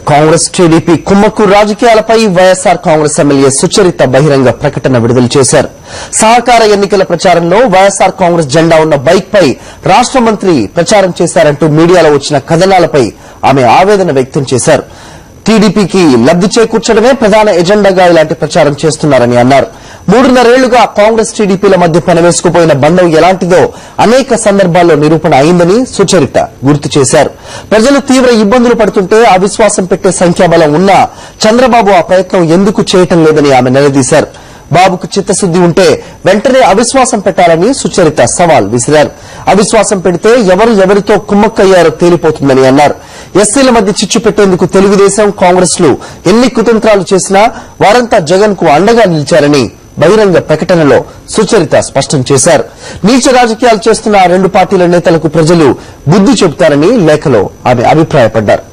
Congress TDP కుమ్మక్కు రాజకీయాలపై YSR Congress MLA Sucharitha బహిరంగ ప్రకటన విడుదల చేశారు. సహకార ఎన్నికల ప్రచారంలో వైఎస్ఆర్ కాంగ్రెస్ జెండా ఉన్న బైక్ పై రాష్ట మంత్రి ప్రచారం చేశారంటూ మీడియాలో వచ్చిన కథనాలపై ఆమె ఆవేదన వ్యక్తం చేశారు. టీడీపీకి లబ్ది చేకూర్చడమే ప్రధాన ఎజెండాగా ఇలాంటి ప్రచారం చేస్తున్నారని అన్నారు. 3.5 ఏళ్లుగా కాంగ్రెస్ టీడీపీల మధ్య పెనవేసుకుపోయిన బంధం ఎలాంటిదో అనేక సందర్భాల్లో నిరూపణ అయిందని సుచరిత గుర్తు చేశారు. ప్రజలు తీవ్ర ఇబ్బందులు పడుతుంటే అవిశ్వాసం పెట్టే సంఖ్యాబలం ఉన్నా చంద్రబాబు ఆ ప్రయత్నం ఎందుకు చేయటం లేదని ఆమె నిలదీశారు. బాబుకు చిత్తశుద్ది ఉంటే వెంటనే అవిశ్వాసం పెట్టాలని సుచరిత సవాల్ విసిరారు. అవిశ్వాసం పెడితే ఎవరితో కుమ్మక్కయ్యారో తేలిపోతుందని అన్నారు. ఎస్సీల మధ్య చిచ్చు పెట్టేందుకు తెలుగుదేశం కాంగ్రెస్ లు ఎన్ని కుతంత్రాలు చేసినా వారంతా జగన్ కు అండగా నిలిచారని బహిరంగ ప్రకటనలో సుచరిత స్పష్టం చేశారు. నీచ రాజకీయాలు చేస్తున్న ఆ రెండు పార్టీల నేతలకు ప్రజలు బుద్ది చెబుతారని లేఖలో ఆమె అభిప్రాయపడ్డారు.